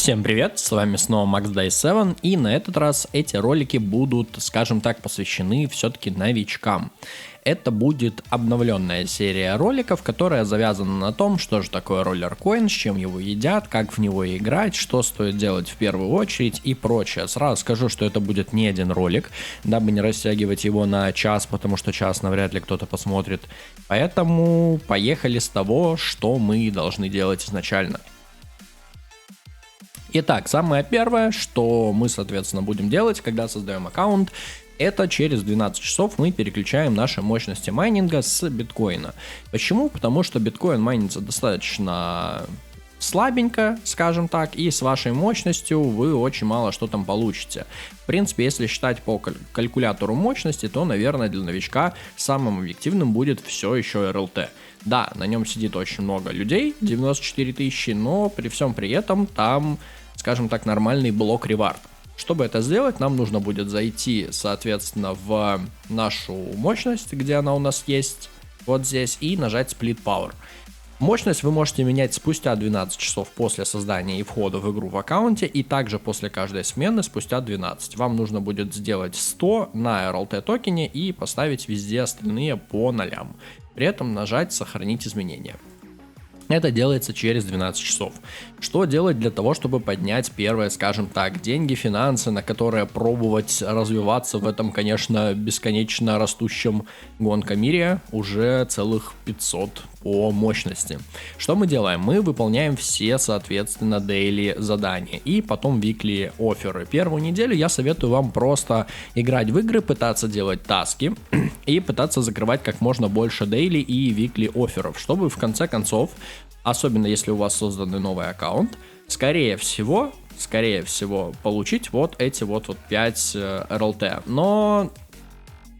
Всем привет, с вами снова MaxDice7, и на этот раз эти ролики будут, скажем так, посвящены все-таки новичкам. Это будет обновленная серия роликов, которая завязана на том, что же такое роллер-коин, с чем его едят, как в него играть, что стоит делать в первую очередь и прочее. Сразу скажу, что это будет не один ролик, дабы не растягивать его на час, потому что час навряд ли кто-то посмотрит. Поэтому поехали с того, что мы должны делать изначально. Итак, самое первое, что мы, соответственно, будем делать, когда создаем аккаунт, это через 12 часов мы переключаем наши мощности майнинга с биткоина. Почему? Потому что биткоин майнится достаточно слабенько, скажем так, и с вашей мощностью вы очень мало что там получите. В принципе, если считать по калькулятору мощности, то, наверное, для новичка самым объективным будет все еще RLT. Да, на нем сидит очень много людей, 94 тысячи, но при всем при этом там, скажем так, нормальный блок ревард. Чтобы это сделать, нам нужно будет зайти, соответственно, в нашу мощность, где она у нас есть, вот здесь, и нажать Split Power. Мощность вы можете менять спустя 12 часов после создания и входа в игру в аккаунте, и также после каждой смены спустя 12. Вам нужно будет сделать 100 на RLT токене и поставить везде остальные по нолям. При этом нажать «Сохранить изменения». Это делается через 12 часов. Что делать для того, чтобы поднять первые, скажем так, деньги, финансы, на которые пробовать развиваться в этом, конечно, бесконечно растущем гонкомире уже целых 500 по мощности. Что мы делаем? Мы выполняем все, соответственно, дейли задания и потом weekly офферы. Первую неделю я советую вам просто играть в игры, пытаться делать таски и пытаться закрывать как можно больше дейли и weekly офферов, чтобы в конце концов, особенно если у вас созданный новый аккаунт, скорее всего получить вот эти вот 5 RLT. Но,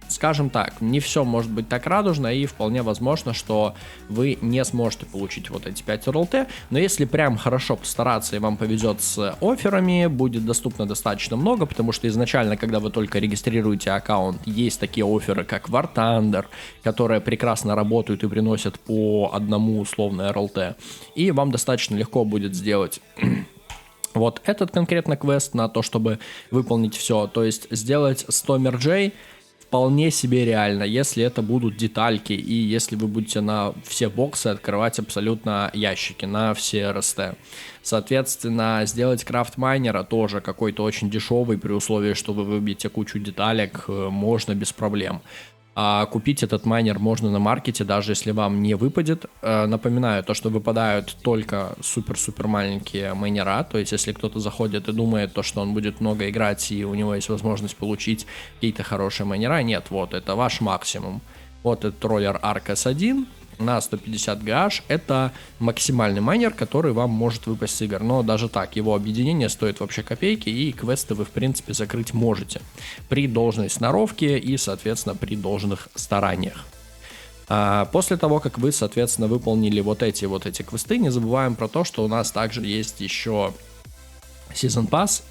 скажем так, не все может быть так радужно, и вполне возможно, что вы не сможете получить вот эти 5 RLT, но если прям хорошо постараться и вам повезет с офферами, будет доступно достаточно много, потому что изначально, когда вы только регистрируете аккаунт, есть такие офферы, как War Thunder, которые прекрасно работают и приносят по одному условно RLT, и вам достаточно легко будет сделать вот этот конкретно квест на то, чтобы выполнить все, то есть сделать 100 мерджей, вполне себе реально, если это будут детальки и если вы будете на все боксы открывать абсолютно ящики, на все РСТ. Соответственно, сделать крафт майнера тоже какой-то очень дешевый, при условии, что вы выбьете кучу деталек, можно без проблем. А купить этот майнер можно на маркете, даже если вам не выпадет. Напоминаю, то, что выпадают только супер-супер маленькие майнера, то есть если кто-то заходит и думает, то, что он будет много играть и у него есть возможность получить какие-то хорошие майнера, нет, вот, это ваш максимум. Вот этот роллер Arc S1 на 150 GH, это максимальный майнер, который вам может выпасть с игр, но даже так, его объединение стоит вообще копейки, и квесты вы в принципе закрыть можете при должной сноровке и, соответственно, при должных стараниях. После того, как вы, соответственно, выполнили вот эти квесты, не забываем про то, что у нас также есть еще Season Pass.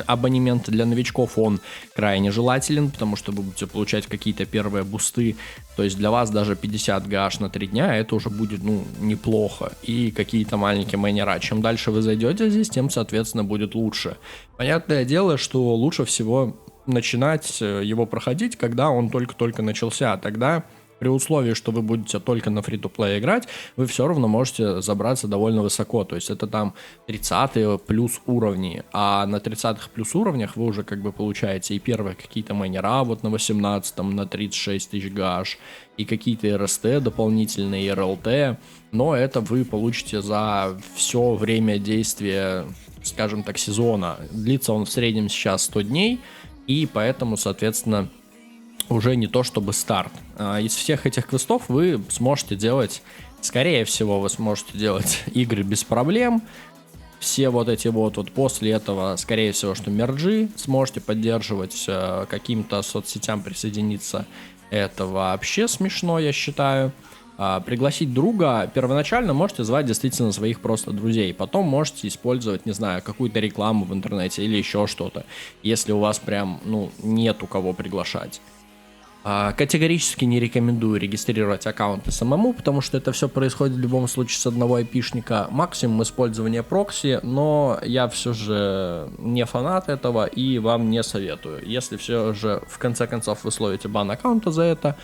Абонемент для новичков, он крайне желателен, потому что вы будете получать какие-то первые бусты, то есть для вас даже 50 GH на 3 дня это уже будет, неплохо, и какие-то маленькие майнера. Чем дальше вы зайдете здесь, тем, соответственно, будет лучше. Понятное дело, что лучше всего начинать его проходить, когда он только-только начался, тогда при условии, что вы будете только на фри-то-плей играть, вы все равно можете забраться довольно высоко. То есть это там 30-е плюс уровни. А на 30-х плюс уровнях вы уже как бы получаете и первые какие-то майнера вот на 18-м, на 36 тысяч GH, и какие-то РСТ дополнительные, и РЛТ. Но это вы получите за все время действия, скажем так, сезона. Длится он в среднем сейчас 100 дней, и поэтому, соответственно, уже не то чтобы старт. Из всех этих квестов вы сможете делать, скорее всего, вы сможете делать игры без проблем. Все вот эти вот после этого, скорее всего, что мерджи сможете поддерживать, каким-то соцсетям присоединиться. Это вообще смешно, я считаю. Пригласить друга первоначально можете звать действительно своих просто друзей. Потом можете использовать, не знаю, какую-то рекламу в интернете или еще что-то, если у вас прям, нет у кого приглашать. Категорически не рекомендую регистрировать аккаунты самому, потому что это все происходит в любом случае с одного айпишника. Максимум использования прокси, но я все же не фанат этого и вам не советую. Если все же в конце концов вы словите бан аккаунта за это,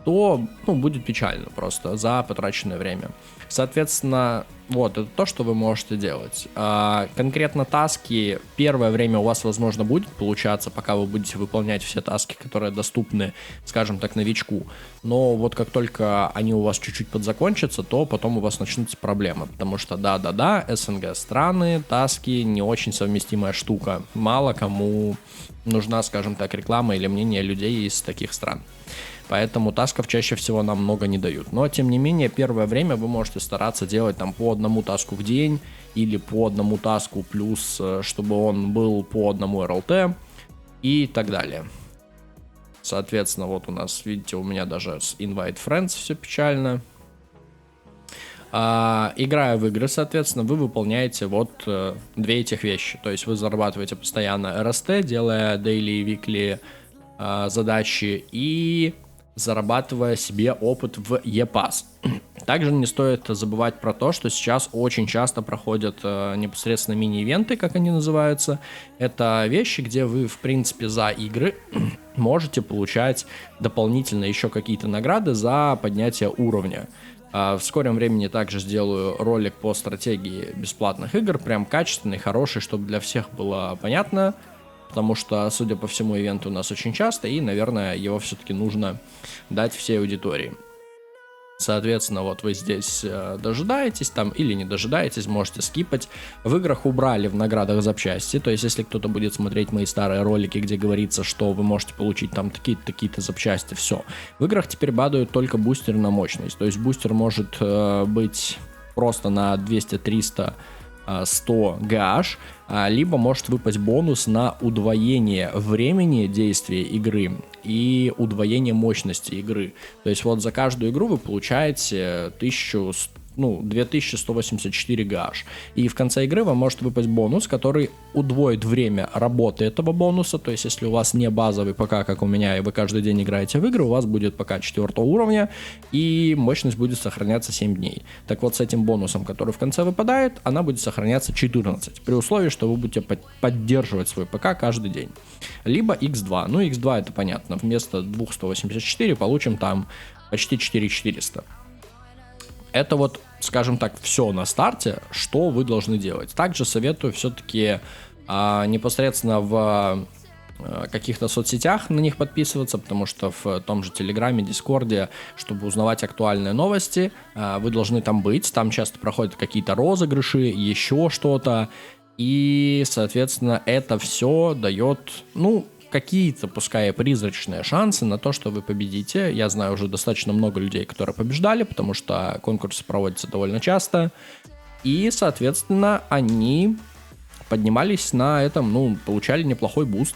то будет печально просто за потраченное время. Соответственно, вот это то, что вы можете делать. Конкретно таски первое время у вас, возможно, будет получаться, пока вы будете выполнять все таски, которые доступны, скажем так, новичку. Но вот как только они у вас чуть-чуть подзакончатся, то потом у вас начнутся проблемы. Потому что да, СНГ страны, таски не очень совместимая штука. Мало кому нужна, скажем так, реклама или мнение людей из таких стран. Поэтому тасков чаще всего нам много не дают. Но, тем не менее, первое время вы можете стараться делать там по одному таску в день или по одному таску плюс, чтобы он был по одному РЛТ и так далее. Соответственно, вот у нас, видите, у меня даже с Invite Friends все печально. Играя в игры, соответственно, вы выполняете вот две этих вещи. То есть вы зарабатываете постоянно РСТ, делая daily и weekly задачи и зарабатывая себе опыт в EPAS. Также не стоит забывать про то, что сейчас очень часто проходят непосредственно мини-ивенты, как они называются. Это вещи, где вы, в принципе, за игры можете получать дополнительно еще какие-то награды за поднятие уровня. В скором времени также сделаю ролик по стратегии бесплатных игр, прям качественный, хороший, чтобы для всех было понятно. Потому что, судя по всему, ивенты у нас очень часто, и, наверное, его все-таки нужно дать всей аудитории. Соответственно, вот вы здесь дожидаетесь там или не дожидаетесь, можете скипать. В играх убрали в наградах запчасти, то есть если кто-то будет смотреть мои старые ролики, где говорится, что вы можете получить там такие-то запчасти, все. В играх теперь бадают только бустер на мощность, то есть бустер может быть просто на 200, 300, 100 GH, либо может выпасть бонус на удвоение времени действия игры и удвоение мощности игры. То есть вот за каждую игру вы получаете 2184 GH. И в конце игры вам может выпасть бонус, который удвоит время работы этого бонуса. То есть если у вас не базовый ПК, как у меня, и вы каждый день играете в игры, у вас будет ПК 4 уровня, и мощность будет сохраняться 7 дней. Так вот, с этим бонусом, который в конце выпадает, она будет сохраняться 14, при условии, что вы будете поддерживать свой ПК каждый день. Либо X2. Ну, X2 это понятно. Вместо 2184 получим там почти 4400. Это вот, скажем так, все на старте, что вы должны делать. Также советую все-таки непосредственно в каких-то соцсетях на них подписываться, потому что в том же Телеграме, Дискорде, чтобы узнавать актуальные новости, вы должны там быть. Там часто проходят какие-то розыгрыши, еще что-то. И, соответственно, это все дает, какие-то, пускай и призрачные шансы на то, что вы победите. Я знаю уже достаточно много людей, которые побеждали, потому что конкурсы проводятся довольно часто. И, соответственно, они поднимались на этом, получали неплохой буст.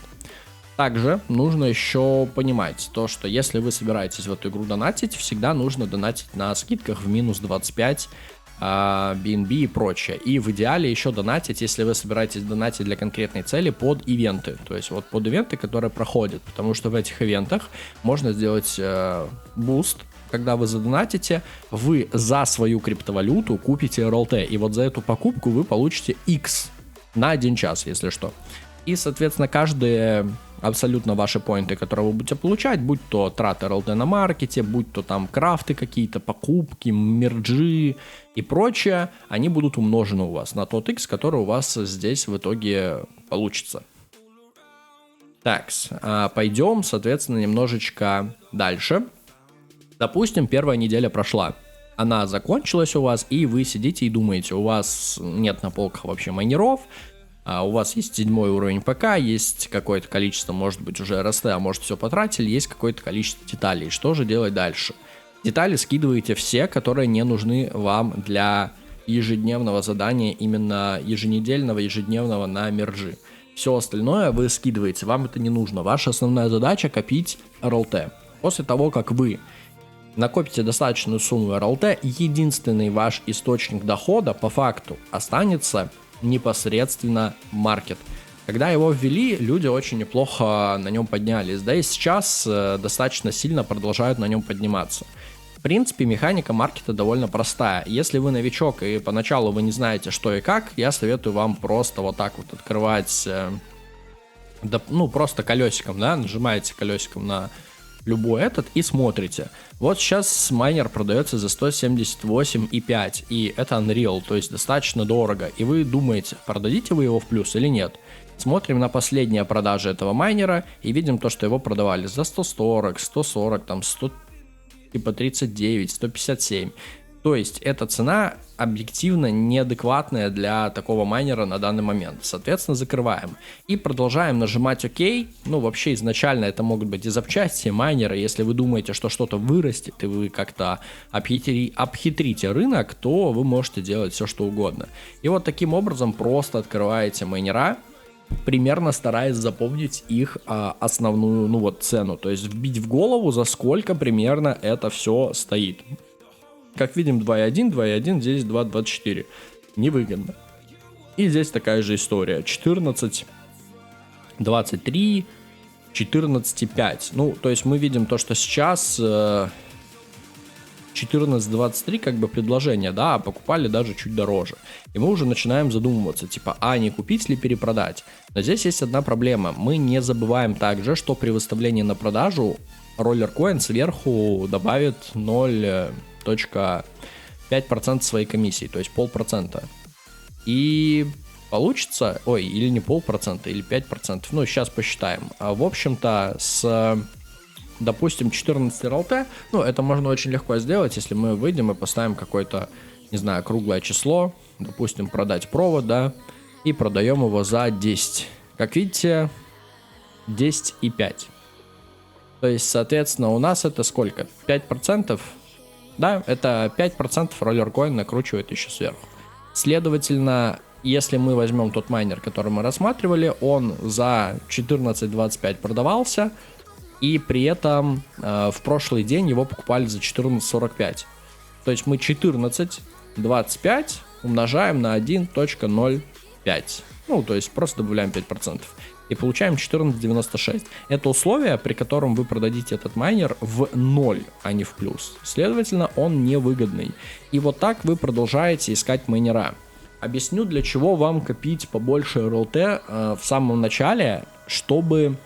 Также нужно еще понимать то, что если вы собираетесь в эту игру донатить, всегда нужно донатить на скидках в минус 25, BNB и прочее. И в идеале еще донатить, если вы собираетесь донатить для конкретной цели, под ивенты. То есть вот под ивенты, которые проходят. Потому что в этих ивентах можно сделать буст. Когда вы задонатите, вы за свою криптовалюту купите RLT. И вот за эту покупку вы получите X на 1 час, если что. И, соответственно, каждые абсолютно ваши поинты, которые вы будете получать, будь то траты РЛТ на маркете, будь то там крафты какие-то, покупки, мерджи и прочее, они будут умножены у вас на тот X, который у вас здесь в итоге получится. Так, пойдем, соответственно, немножечко дальше. Допустим, первая неделя прошла. Она закончилась у вас, и вы сидите и думаете, у вас нет на полках вообще майнеров, у вас есть 7 уровень ПК, есть какое-то количество, может быть, уже РСТ, а может, все потратили, есть какое-то количество деталей. Что же делать дальше? Детали скидываете все, которые не нужны вам для ежедневного задания, именно еженедельного, ежедневного на мерджи. Все остальное вы скидываете, вам это не нужно. Ваша основная задача — копить РЛТ. После того, как вы накопите достаточную сумму РЛТ, единственный ваш источник дохода по факту останется непосредственно маркет. Когда его ввели, люди очень неплохо на нем поднялись, да и сейчас достаточно сильно продолжают на нем подниматься. В принципе, механика маркета довольно простая. Если вы новичок и поначалу вы не знаете, что и как, я советую вам просто вот так вот открывать, просто колесиком, да, нажимаете колесиком на любой этот и смотрите. Вот сейчас майнер продается за 178,5, и это Unreal, то есть достаточно дорого. И вы думаете, продадите вы его в плюс или нет? Смотрим на последние продажи этого майнера и видим то, что его продавали за 140, там 100, типа 39, 157. То есть эта цена объективно неадекватная для такого майнера на данный момент. Соответственно, закрываем. И продолжаем нажимать ОК. Ну, вообще изначально это могут быть и запчасти майнера. Если вы думаете, что что-то вырастет, и вы как-то обхитрите рынок, то вы можете делать все, что угодно. И вот таким образом просто открываете майнера, примерно стараясь запомнить их основную, цену. То есть вбить в голову, за сколько примерно это все стоит. Как видим, 2.1, 2.1, здесь 2.24. Невыгодно. И здесь такая же история. 14, 23, 14.5. Ну, то есть мы видим то, что сейчас 14.23 как бы предложение, да, а покупали даже чуть дороже. И мы уже начинаем задумываться, типа, не купить ли перепродать. Но здесь есть одна проблема. Мы не забываем также, что при выставлении на продажу Rollercoin сверху добавит 0.5% своей комиссии, то есть 0,5%. И получится, или не 0,5%, или 5%, ну, сейчас посчитаем. В общем-то, с, допустим, 14 РЛТ, это можно очень легко сделать, если мы выйдем и поставим какое-то, не знаю, круглое число, допустим, продать провод, да, и продаем его за 10. Как видите, 10,5. То есть, соответственно, у нас это сколько? 5%? Да, это 5% Rollercoin накручивает еще сверху. Следовательно, если мы возьмем тот майнер, который мы рассматривали, он за 14.25 продавался, и при этом в прошлый день его покупали за 14.45. То есть мы 14.25 умножаем на 1.05. Ну, то есть просто добавляем 5%. И получаем 14.96. Это условие, при котором вы продадите этот майнер в 0, а не в плюс. Следовательно, он невыгодный. И вот так вы продолжаете искать майнера. Объясню, для чего вам копить побольше РЛТ в самом начале, чтобы,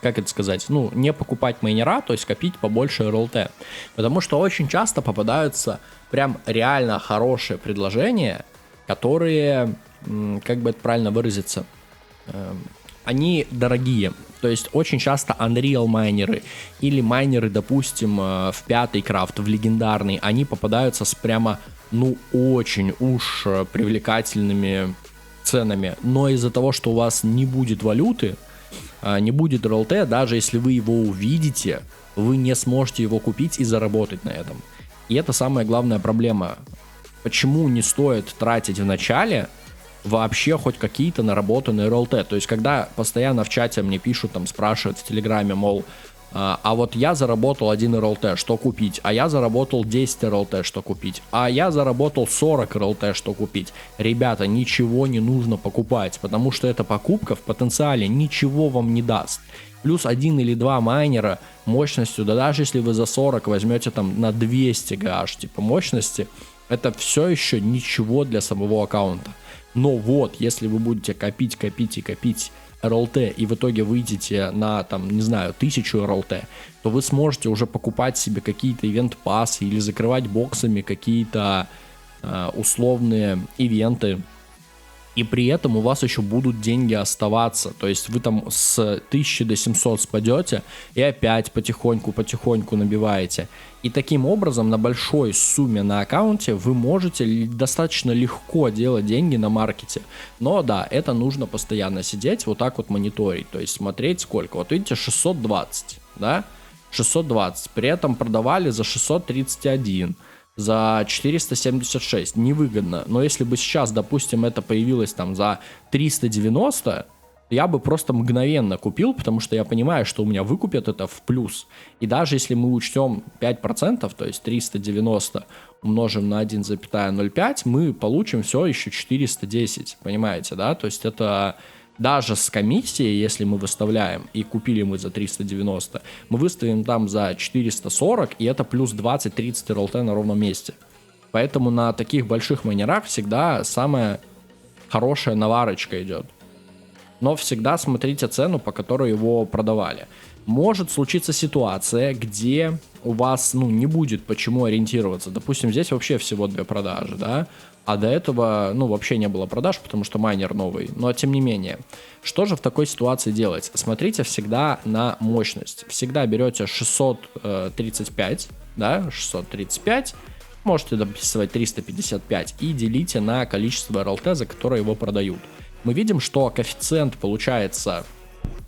как это сказать, не покупать майнера, то есть копить побольше РЛТ. Потому что очень часто попадаются прям реально хорошие предложения, которые, как бы это правильно выразиться, они дорогие. То есть очень часто Unreal майнеры или майнеры, допустим, в 5-й крафт, в легендарный, они попадаются с прямо, очень уж привлекательными ценами. Но из-за того, что у вас не будет валюты, не будет РЛТ, даже если вы его увидите, вы не сможете его купить и заработать на этом. И это самая главная проблема. Почему не стоит тратить в начале вообще хоть какие-то наработанные РЛТ. То есть, когда постоянно в чате мне пишут, спрашивают в Телеграме, мол, а вот я заработал 1 РЛТ, что купить? А я заработал 10 РЛТ, что купить? А я заработал 40 РЛТ, что купить? Ребята, ничего не нужно покупать, потому что эта покупка в потенциале ничего вам не даст. Плюс 1 или 2 майнера мощностью, да даже если вы за 40 возьмете на 200 GH типа мощности, это все еще ничего для самого аккаунта. Но вот, если вы будете копить РЛТ и в итоге выйдете на, 1000 РЛТ, то вы сможете уже покупать себе какие-то ивент-пассы или закрывать боксами какие-то условные ивенты. И при этом у вас еще будут деньги оставаться. То есть вы с 1000 до 700 спадете и опять потихоньку набиваете. И таким образом на большой сумме на аккаунте вы можете достаточно легко делать деньги на маркете. Но да, это нужно постоянно сидеть, вот так вот мониторить. То есть смотреть сколько. Вот видите, 620, да? 620. При этом продавали за 631. За 476 невыгодно. Но если бы сейчас, допустим, это появилось за 390, я бы просто мгновенно купил, потому что я понимаю, что у меня выкупят это в плюс. И даже если мы учтем 5%, то есть 390 умножим на 1,05, мы получим все еще 410. Понимаете, да? То есть это Даже с комиссией, если мы выставляем, и купили мы за 390, мы выставим там за 440, и это плюс 20-30 РЛТ на ровном месте. Поэтому на таких больших майнерах всегда самая хорошая наварочка идет. Но всегда смотрите цену, по которой его продавали. Может случиться ситуация, где у вас, не будет почему ориентироваться. Допустим, здесь вообще всего 2 продажи, да? А до этого, вообще не было продаж, потому что майнер новый. Но тем не менее, что же в такой ситуации делать? Смотрите всегда на мощность. Всегда берете 635, да, 635, можете дописывать 355 и делите на количество РЛТ, за которое его продают. Мы видим, что коэффициент получается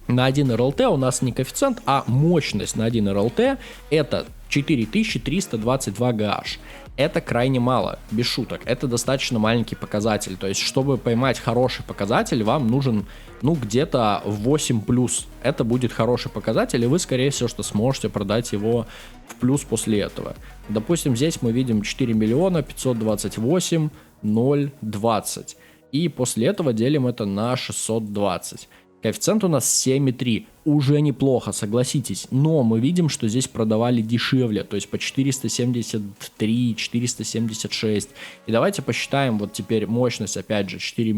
на 1 РЛТ, у нас не коэффициент, а мощность на 1 РЛТ это 4322 GH. Это крайне мало, без шуток. Это достаточно маленький показатель. То есть, чтобы поймать хороший показатель, вам нужен, где-то 8+. Это будет хороший показатель, и вы, скорее всего, что сможете продать его в плюс после этого. Допустим, здесь мы видим 4 528 020. И после этого делим это на 620. Коэффициент у нас 7,3. Уже неплохо, согласитесь. Но мы видим, что здесь продавали дешевле. То есть по 473, 476. И давайте посчитаем вот теперь мощность, опять же, 4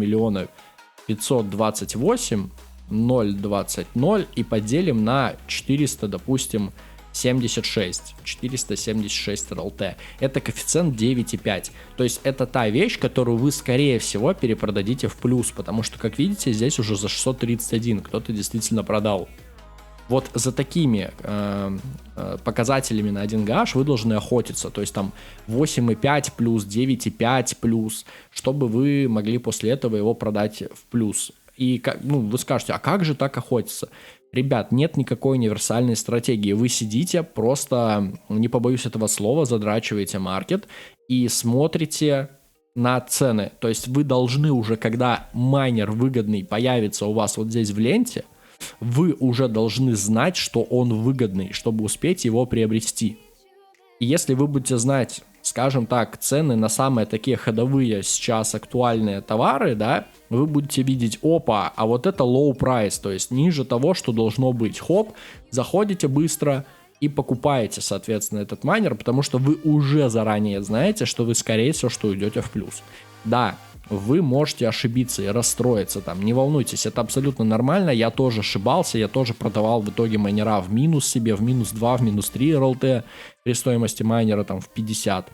528 020 и поделим на 400, допустим, 476 РЛТ. Это коэффициент 9,5. То есть это та вещь, которую вы, скорее всего, перепродадите в плюс, потому что, как видите, здесь уже за 631 кто-то действительно продал. Вот за такими показателями на 1 GH вы должны охотиться. То есть там 8,5 плюс, 9,5 плюс, чтобы вы могли после этого его продать в плюс. И вы скажете, а как же так охотиться? Ребят, нет никакой универсальной стратегии. Вы сидите, просто, не побоюсь этого слова, задрачиваете маркет и смотрите на цены. То есть вы должны уже, когда майнер выгодный появится у вас вот здесь в ленте, вы уже должны знать, что он выгодный, чтобы успеть его приобрести. И если вы будете знать, скажем так, цены на самые такие ходовые сейчас актуальные товары, да, вы будете видеть, опа, а вот это low price, то есть ниже того, что должно быть. Хоп, заходите быстро и покупаете, соответственно, этот майнер, потому что вы уже заранее знаете, что вы, скорее всего, что уйдете в плюс. Да, вы можете ошибиться и расстроиться там, не волнуйтесь, это абсолютно нормально, я тоже ошибался, я тоже продавал в итоге майнера в минус себе, в минус 2, в минус 3 РЛТ при стоимости майнера там в 50.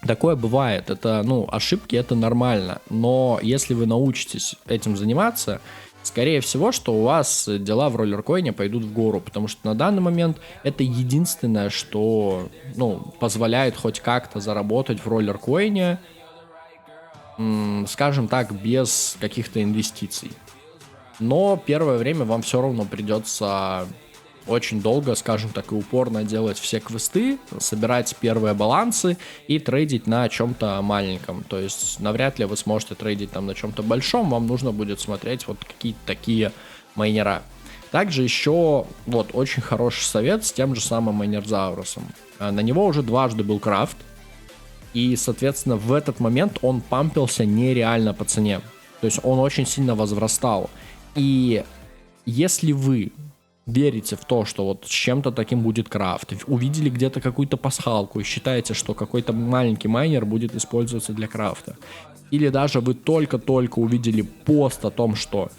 Такое бывает, это, ошибки это нормально, но если вы научитесь этим заниматься, скорее всего, что у вас дела в роллеркоине пойдут в гору, потому что на данный момент это единственное, что, позволяет хоть как-то заработать в роллеркоине, скажем так, без каких-то инвестиций. Но первое время вам все равно придется очень долго, скажем так, и упорно делать все квесты, собирать первые балансы и трейдить на чем-то маленьком. То есть навряд ли вы сможете трейдить там на чем-то большом, вам нужно будет смотреть вот какие-то такие майнера. Также еще вот очень хороший совет с тем же самым майнерзаурусом. На него уже дважды был крафт. И, соответственно, в этот момент он пампился нереально по цене. То есть он очень сильно возрастал. И если вы верите в то, что вот с чем-то таким будет крафт, увидели где-то какую-то пасхалку и считаете, что какой-то маленький майнер будет использоваться для крафта, или даже вы только-только увидели пост о том, что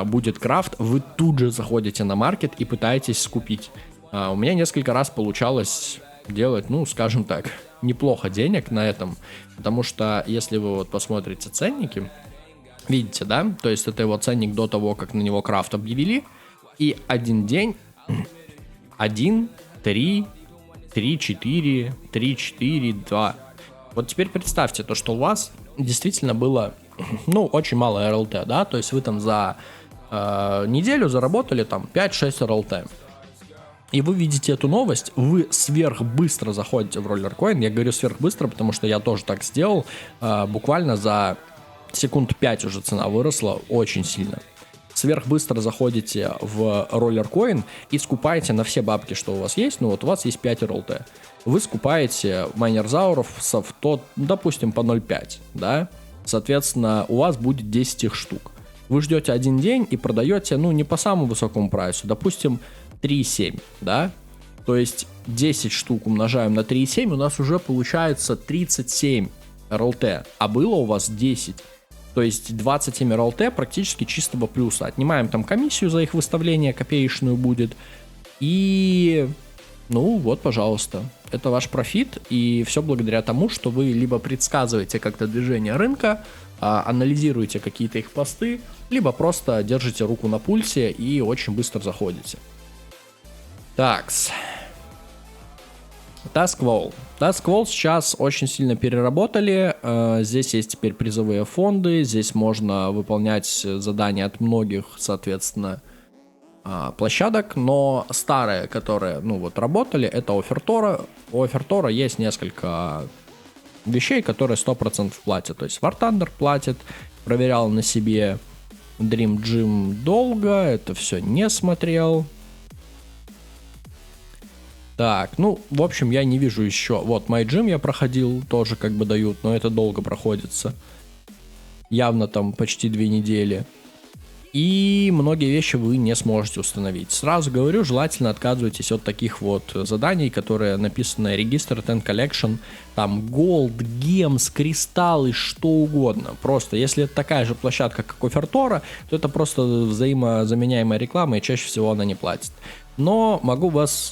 будет крафт, вы тут же заходите на маркет и пытаетесь скупить. У меня несколько раз получалось делать, скажем так, неплохо денег на этом, потому что если вы вот посмотрите ценники, видите, да, то есть это его ценник до того, как на него крафт объявили, и один день 1, 3, 3, 4, 3, 4, 2. Вот теперь представьте то, что у вас действительно было, очень мало РЛТ, да, то есть вы там за неделю заработали там 5-6 РЛТ. И вы видите эту новость, вы сверхбыстро заходите в роллеркоин. Я говорю сверхбыстро, потому что я тоже так сделал. Буквально за секунд 5 уже цена выросла очень сильно. Сверхбыстро заходите в роллеркоин и скупаете на все бабки, что у вас есть. У вас есть 5 РЛТ. Вы скупаете майнерзауров допустим, по 0,5, да? Соответственно, у вас будет 10 их штук. Вы ждете один день и продаете, ну, не по самому высокому прайсу, допустим, 3,7, да? То есть 10 штук умножаем на 3,7, у нас уже получается 37 RLT, а было у вас 10. То есть 27 RLT практически чистого плюса. Отнимаем там комиссию за их выставление, копеечную будет. И, ну вот, пожалуйста, это ваш профит. И все благодаря тому, что вы либо предсказываете как-то движение рынка, анализируете какие-то их посты, либо просто держите руку на пульсе и очень быстро заходите. Такс. Taskwall. Taskwall сейчас очень сильно переработали. Здесь есть теперь призовые фонды. Здесь можно выполнять задания от многих, соответственно, площадок. Но старые, которые, ну вот, работали, это Offertora. У Offertora есть несколько вещей, которые 100% платят. То есть War Thunder платит. Проверял на себе. Dream Gym долго. Это все не смотрел. Так, ну, в общем, я не вижу еще. Вот, My Gym я проходил, тоже как бы дают, но это долго проходится. Явно там почти 2 недели. И многие вещи вы не сможете установить. Сразу говорю, желательно отказывайтесь от таких вот заданий, которые написаны Register 10 Collection. Там Gold, Gems, кристаллы, что угодно. Просто, если это такая же площадка, как Offertora, то это просто взаимозаменяемая реклама, и чаще всего она не платит. Но могу вас,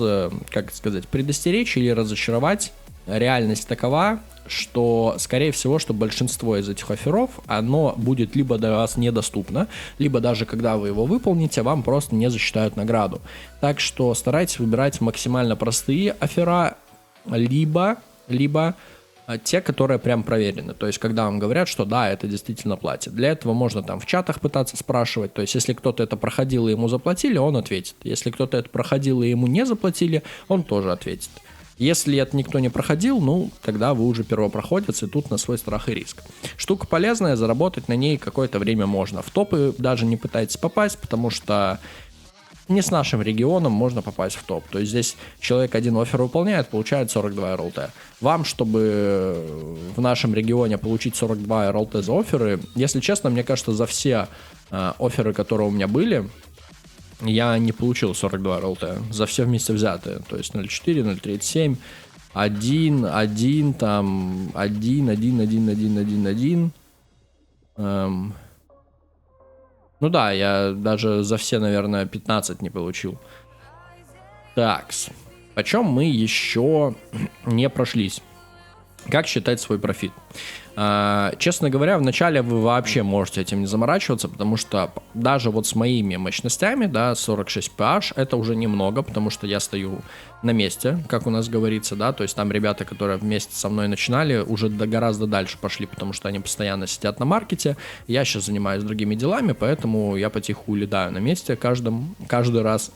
как сказать, предостеречь или разочаровать. Реальность такова, что, скорее всего, что большинство из этих офферов, оно будет либо для вас недоступно, либо даже когда вы его выполните, вам просто не засчитают награду. Так что старайтесь выбирать максимально простые оффера, либо те, которые прям проверены. То есть, когда вам говорят, что да, это действительно платит. Для этого можно там в чатах пытаться спрашивать. То есть, если кто-то это проходил и ему заплатили, он ответит. Если кто-то это проходил и ему не заплатили, он тоже ответит. Если это никто не проходил, ну, тогда вы уже первопроходец, и тут на свой страх и риск. Штука полезная, заработать на ней какое-то время можно. В топы даже не пытайтесь попасть, потому что не с нашим регионом можно попасть в топ. То есть здесь человек один оффер выполняет, получает 42 RLT. Вам, чтобы в нашем регионе получить 42 RLT за офферы, если честно, мне кажется, за все офферы, которые у меня были, я не получил 42 RLT. За все вместе взятые. То есть 0.4, 0.37, 1, 1, там, 1, 1, 1, 1, 1, 1. Ну да, я даже за все, наверное, 15 не получил. Такс. Почем мы еще не прошлись? Как считать свой профит? Честно говоря, вначале вы вообще можете этим не заморачиваться, потому что даже вот с моими мощностями, да, 46 pH, это уже немного, потому что я стою на месте, как у нас говорится, да, то есть там ребята, которые вместе со мной начинали, уже гораздо дальше пошли, потому что они постоянно сидят на маркете, я сейчас занимаюсь другими делами, поэтому я потиху улетаю на месте каждый раз,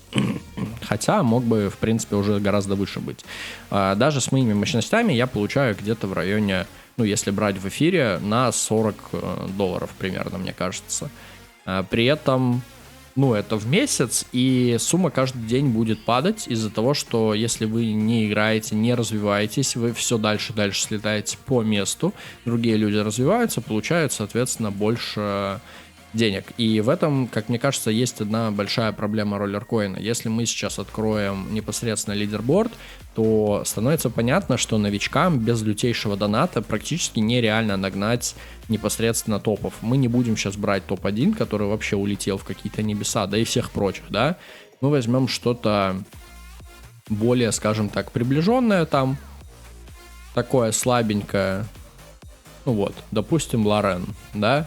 хотя мог бы, в принципе, уже гораздо выше быть. Даже с моими мощностями я получаю где-то в районе, ну, если брать в эфире, на $40 примерно, мне кажется. При этом, ну, это в месяц, и сумма каждый день будет падать из-за того, что если вы не играете, не развиваетесь, вы все дальше слетаете по месту, другие люди развиваются, получают, соответственно, больше денег. И в этом, как мне кажется, есть одна большая проблема роллеркоина. Если мы сейчас откроем непосредственно лидерборд, то становится понятно, что новичкам без лютейшего доната практически нереально нагнать непосредственно топов. Мы не будем сейчас брать топ-1, который вообще улетел в какие-то небеса, да и всех прочих, да. Мы возьмем что-то более, скажем так, приближенное там, такое слабенькое. Ну вот, допустим, Лорен, да.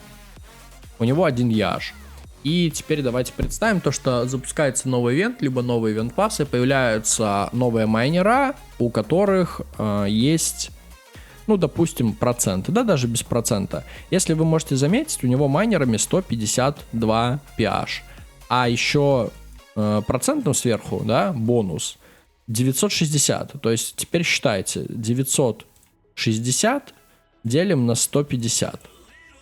У него 1 яж. И теперь давайте представим то, что запускается новый ивент, либо новый ивент-пасс, и появляются новые майнера, у которых есть, ну, допустим, проценты, да, даже без процента. Если вы можете заметить, у него майнерами 152 pH, а еще процентом сверху, да, бонус 960. То есть теперь считайте, 960 делим на 150.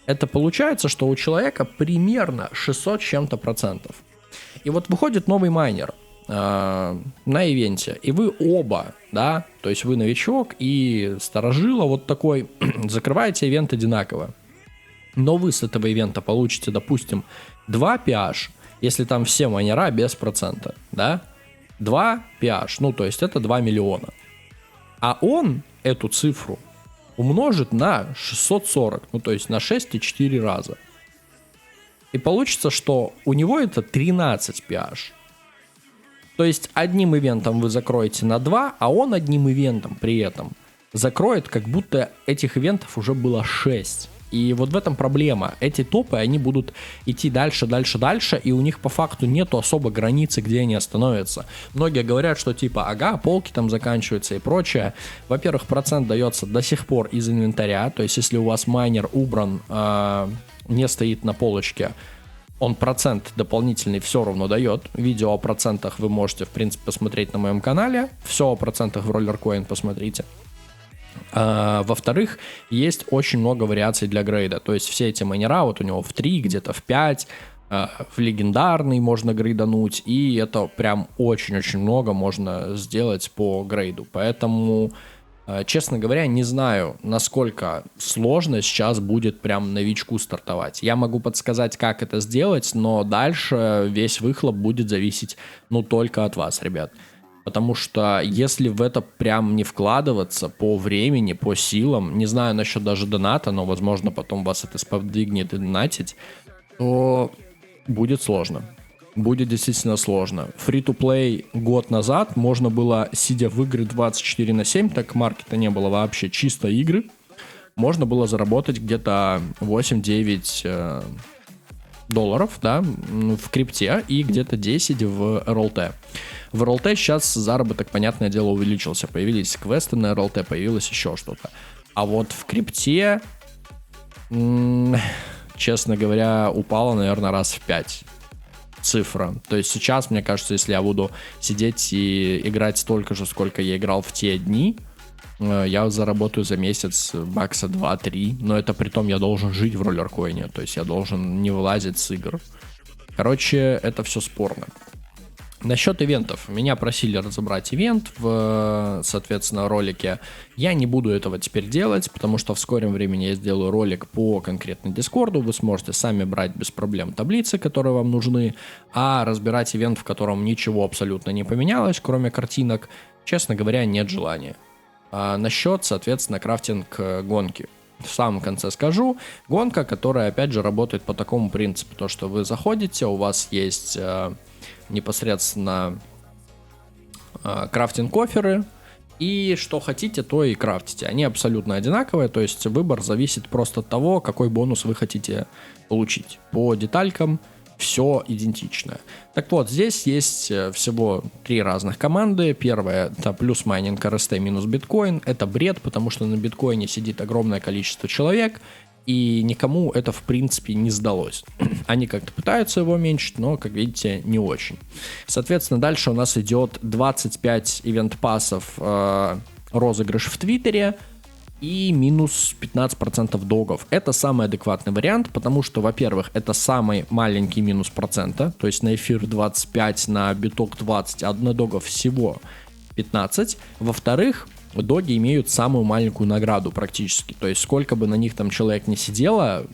Это получается, что у человека примерно 600 чем-то процентов. И вот выходит новый майнер на ивенте, и вы оба, да, то есть вы новичок и старожила вот такой, закрываете ивент одинаково. но вы с этого ивента получите, допустим, 2 PH, если там все майнера без процента, да, 2 PH, ну то есть это 2 миллиона. А он эту цифру умножит на 640, ну то есть на 6,4 раза. И получится, что у него это 13 PH. То есть одним ивентом вы закроете на 2, а он одним ивентом при этом закроет, как будто этих ивентов уже было 6. И вот в этом проблема. Эти топы, они будут идти дальше, и у них по факту нету особо границы, где они остановятся. Многие говорят, что типа, ага, полки там заканчиваются и прочее. Во-первых, процент дается до сих пор из инвентаря, то есть если у вас майнер убран, не стоит на полочке, он процент дополнительный все равно дает. Видео о процентах вы можете, в принципе, посмотреть на моем канале. Все о процентах в Rollercoin посмотрите. Во-вторых, есть очень много вариаций для грейда. То есть все эти майнера, вот у него в 3, где-то в 5, в легендарный можно грейдануть. И это прям очень-очень много можно сделать по грейду. Поэтому, честно говоря, не знаю, насколько сложно сейчас будет прям новичку стартовать. Я могу подсказать, как это сделать, но дальше весь выхлоп будет зависеть, ну, только от вас, ребят. Потому что если в это прям не вкладываться по времени, по силам, не знаю насчет даже доната, но, возможно, потом вас это сподвигнет и донатить, то будет сложно. Будет действительно сложно. Free-to-play год назад можно было, сидя в игры 24/7, так маркета не было вообще, чисто игры, можно было заработать где-то 8-9 долларов, да, в крипте и где-то 10 в RLT. В RLT сейчас заработок, понятное дело, увеличился. Появились квесты на RLT, появилось еще что-то. А вот в крипте, честно говоря, упала, наверное, раз в 5 цифра. То есть сейчас, мне кажется, если я буду сидеть и играть столько же, сколько я играл в те дни, я заработаю за месяц бакса 2-3. Но это при том я должен жить в роллеркоине. То есть я должен не вылазить с игр. Короче, это все спорно. Насчет ивентов. Меня просили разобрать ивент в, соответственно, ролике. Я не буду этого теперь делать, потому что в скором времени я сделаю ролик по конкретно Дискорду. Вы сможете сами брать без проблем таблицы, которые вам нужны. А разбирать ивент, в котором ничего абсолютно не поменялось, кроме картинок, честно говоря, нет желания. Насчет, соответственно, крафтинг гонки. В самом конце скажу. Гонка, которая, опять же, работает по такому принципу. То, что вы заходите, у вас есть непосредственно крафтинг-коферы, и что хотите, то и крафтите. Они абсолютно одинаковые, то есть выбор зависит просто от того, какой бонус вы хотите получить. По деталькам все идентично. Так вот, здесь есть всего 3 разных команды. Первая — это плюс майнинг RST минус биткоин. Это бред, потому что на биткоине сидит огромное количество человек, и никому это, в принципе, не сдалось. Они как-то пытаются его уменьшить, но, как видите, не очень. Соответственно, дальше у нас идет 25 ивент-пассов розыгрыш в Твиттере и минус 15% догов. Это самый адекватный вариант, потому что, во-первых, это самый маленький минус процента, то есть на эфир 25, на биток 20, а на догов всего 15. Во-вторых, доги имеют самую маленькую награду практически. То есть сколько бы на них там человек не сидело,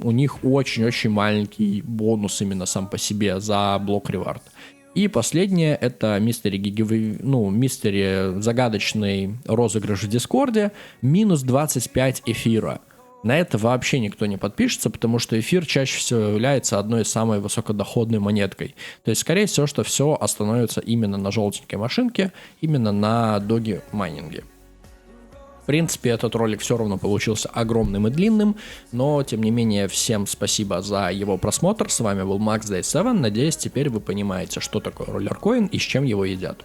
у них очень-очень маленький бонус именно сам по себе за блок-ревард. И последнее — это мистери загадочный розыгрыш в Дискорде, минус 25 эфира. На это вообще никто не подпишется, потому что эфир чаще всего является одной из самой высокодоходной монеткой. То есть, скорее всего, что все остановится именно на желтенькой машинке, именно на доги майнинге. В принципе, этот ролик все равно получился огромным и длинным, но, тем не менее, всем спасибо за его просмотр. С вами был Max Day 7. Надеюсь, теперь вы понимаете, что такое роллеркоин и с чем его едят.